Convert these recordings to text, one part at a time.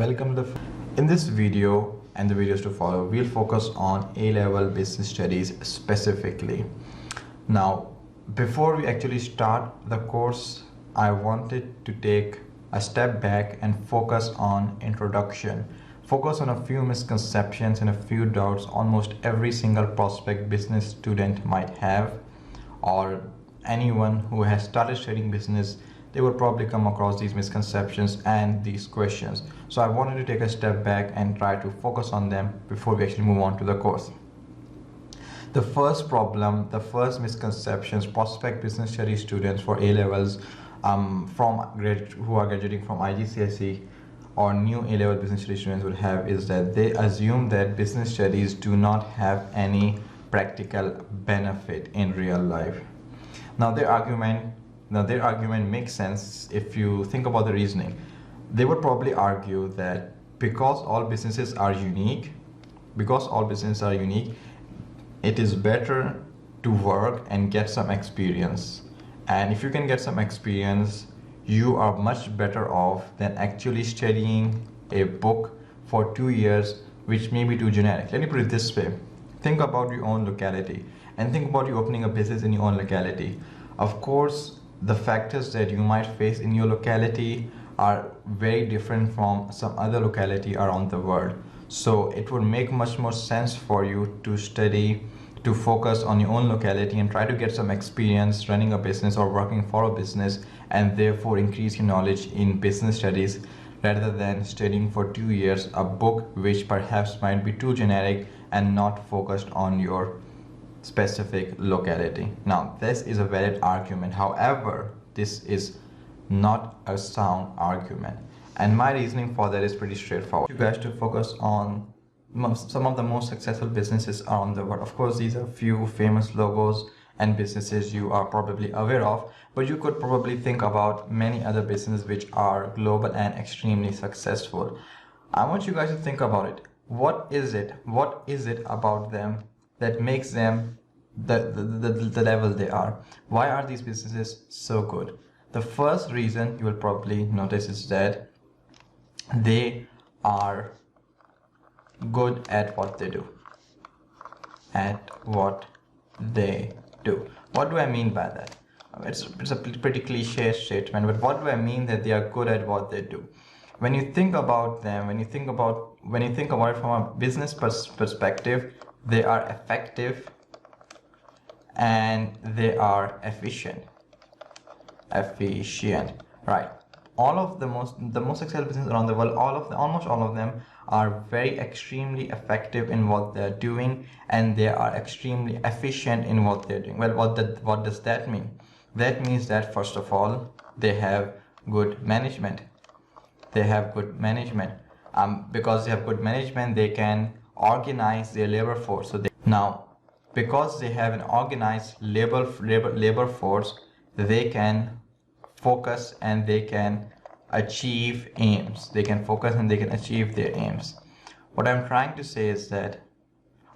Welcome to in this video and the videos to follow, we'll focus on A-level business studies specifically. Now, before we actually start the course, I wanted to take a step back and focus on introduction. Focus on a few misconceptions and a few doubts almost every single prospect business student might have, or anyone who has started studying business. They will probably come across these misconceptions and these questions. So I wanted to take a step back and try to focus on them before we actually move on to the course. The first problem, the first misconceptions prospect business study students for A-levels who are graduating from IGCSE or new A-level business study students would have is that they assume that business studies do not have any practical benefit in real life. Now their argument makes sense if you think about the reasoning. They would probably argue that because all businesses are unique, it is better to work and get some experience. And if you can get some experience, you are much better off than actually studying a book for 2 years, which may be too generic. Let me put it this way. Think about your own locality and think about you opening a business in your own locality. Of course, the factors that you might face in your locality are very different from some other locality around the world. So it would make much more sense for you to focus on your own locality and try to get some experience running a business or working for a business, and therefore increase your knowledge in business studies rather than studying for 2 years a book which perhaps might be too generic and not focused on your specific locality. Now, this is a valid argument. However, this is not a sound argument. And my reasoning for that is pretty straightforward. You guys to focus on some of the most successful businesses around the world. Of course, these are few famous logos and businesses you are probably aware of, but you could probably think about many other businesses which are global and extremely successful. I want you guys to think about it. What is it about them that makes them the level they are? Why are these businesses so good? The first reason you will probably notice is that they are good at what they do. What do I mean by that? It's a pretty cliche statement, but what do I mean that they are good at what they do? When you think about them, when you think about it from a business perspective, they are effective and they are efficient, right? All of the most successful businesses around the world, almost all of them are very extremely effective in what they're doing, and they are extremely efficient in what they're doing. Well, what does that mean? That means that first of all, they have good management. Because they have good management, they can organize their labor force. Because they have an organized labor force, they can focus and they can achieve aims. They can focus and they can achieve their aims. What I'm trying to say is that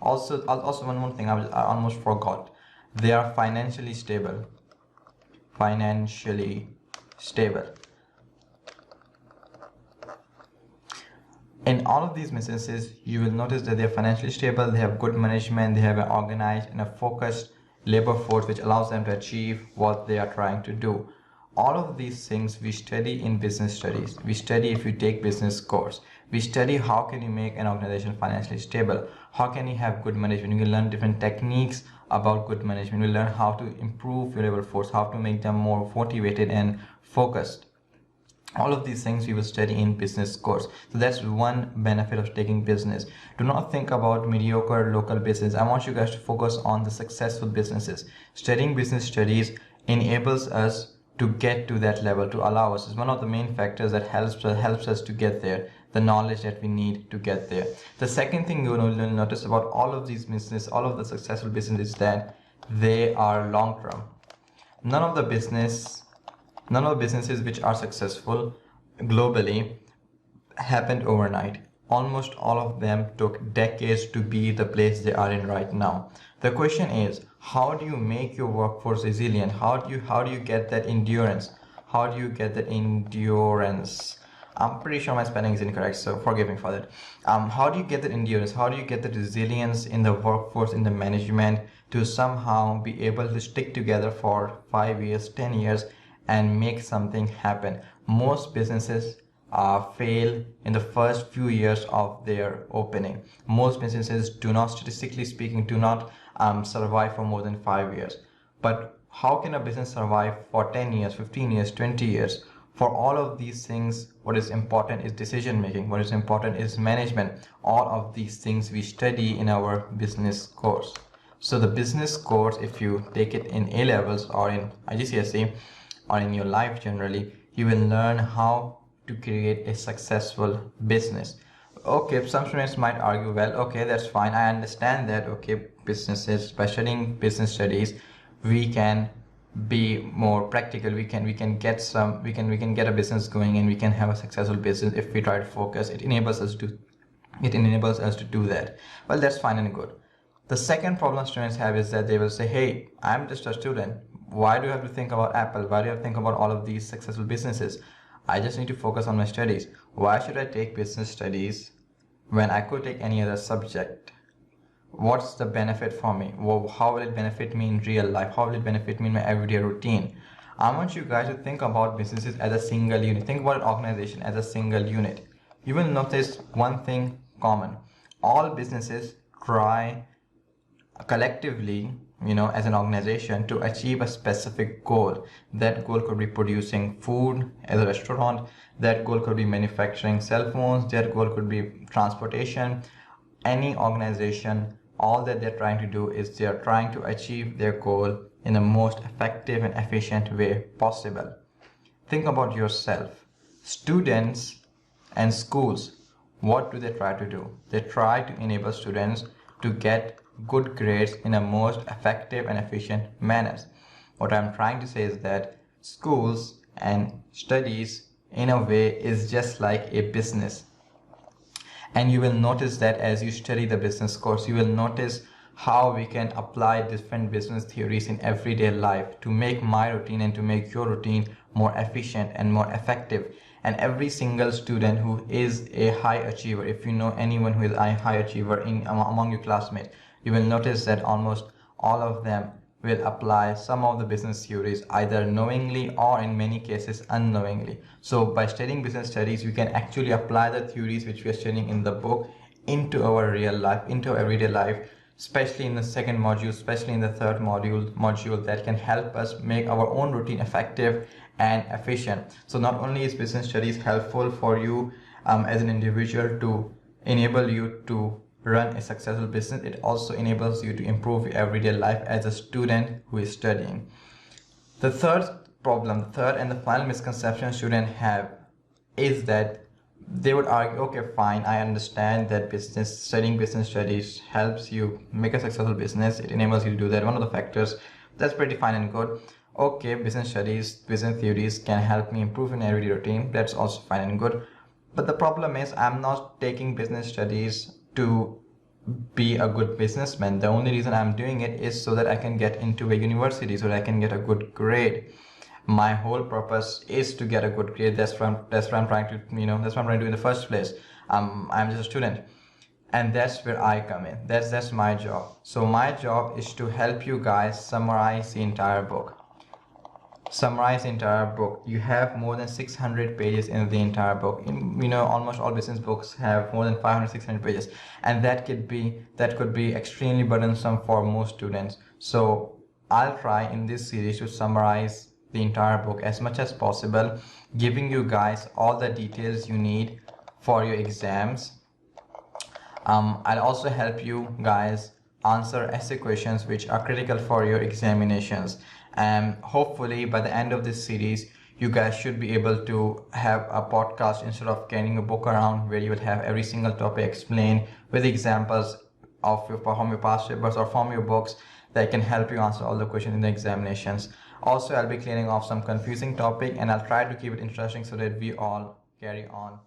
also one more thing I almost forgot. They are financially stable. In all of these businesses, you will notice that they are financially stable, they have good management, they have an organized and a focused labor force which allows them to achieve what they are trying to do. All of these things we study in business studies. We study if you take business course. We study how can you make an organization financially stable. How can you have good management? You will learn different techniques about good management. You will learn how to improve your labor force, how to make them more motivated and focused. All of these things we will study in business course. So that's one benefit of taking business. Do not think about mediocre local business. I want you guys to focus on the successful businesses. Studying business studies enables us to get to that level, to allow us. It's one of the main factors that helps us to get there, the knowledge that we need to get there. The second thing you will notice about all of these businesses, all of the successful businesses, is that they are long term. None of the businesses which are successful globally happened overnight. Almost all of them took decades to be the place they are in right now. The question is, how do you make your workforce resilient? How do you get that endurance? I'm pretty sure my spelling is incorrect, so forgive me for that. How do you get the endurance? How do you get the resilience in the workforce, in the management, to somehow be able to stick together for 5 years, 10 years, and make something happen? Most businesses fail in the first few years of their opening. Most businesses do not, statistically speaking, do not survive for more than 5 years. But how can a business survive for 10 years, 15 years, 20 years? For all of these things, what is important is decision making. What is important is management. All of these things we study in our business course. So the business course, if you take it in A levels or in IGCSE or in your life generally, you will learn how to create a successful business. Okay, some students might argue, well, okay, that's fine. I understand that. Okay, businesses, by studying business studies, we can be more practical. We can get some, we can get a business going, and we can have a successful business if we try to focus. It enables us to do that. Well, that's fine and good. The second problem students have is that they will say, hey, I'm just a student. Why do you have to think about Apple? Why do you have to think about all of these successful businesses? I just need to focus on my studies. Why should I take business studies when I could take any other subject? What's the benefit for me? Well, how will it benefit me in real life? How will it benefit me in my everyday routine? I want you guys to think about businesses as a single unit. Think about an organization as a single unit. You will notice one thing common. All businesses try collectively, as an organization, to achieve a specific goal. That goal could be producing food as a restaurant. That goal could be manufacturing cell phones. That goal could be transportation. Any organization, all that they're trying to do is they're trying to achieve their goal in the most effective and efficient way possible. Think about yourself. Students and schools, what do they try to do? They try to enable students to get good grades in a most effective and efficient manners. What I'm trying to say is that schools and studies in a way is just like a business. And you will notice that as you study the business course, you will notice how we can apply different business theories in everyday life to make my routine and to make your routine more efficient and more effective. And every single student who is a high achiever, if you know anyone who is a high achiever among your classmates, you will notice that almost all of them will apply some of the business theories either knowingly or in many cases unknowingly. So by studying business studies, we can actually apply the theories which we are studying in the book into our real life, into our everyday life, especially in the second module, especially in the third module that can help us make our own routine effective and efficient. So not only is business studies helpful for you as an individual to enable you to run a successful business, it also enables you to improve your everyday life as a student who is studying. The third problem, the third and the final misconception students have is that they would argue, okay, fine, I understand that studying business studies helps you make a successful business. It enables you to do that. One of the factors, that's pretty fine and good. Okay, business studies, business theories can help me improve in everyday routine. That's also fine and good. But the problem is I'm not taking business studies to be a good businessman. The only reason I'm doing it is so that I can get into a university, so that I can get a good grade. My whole purpose is to get a good grade. That's what I'm trying to, that's what I'm trying to do in the first place. I'm just a student. And that's where I come in. That's my job. So my job is to help you guys summarize the entire book. You have more than 600 pages in the entire book. Almost all business books have more than 500, 600 pages, and that could be extremely burdensome for most students. So I'll try in this series to summarize the entire book as much as possible, giving you guys all the details you need for your exams. I'll also help you guys answer essay questions which are critical for your examinations. And hopefully by the end of this series, you guys should be able to have a podcast instead of carrying a book around, where you will have every single topic explained with examples from your past papers or from your books that can help you answer all the questions in the examinations. Also, I'll be clearing off some confusing topic, and I'll try to keep it interesting so that we all carry on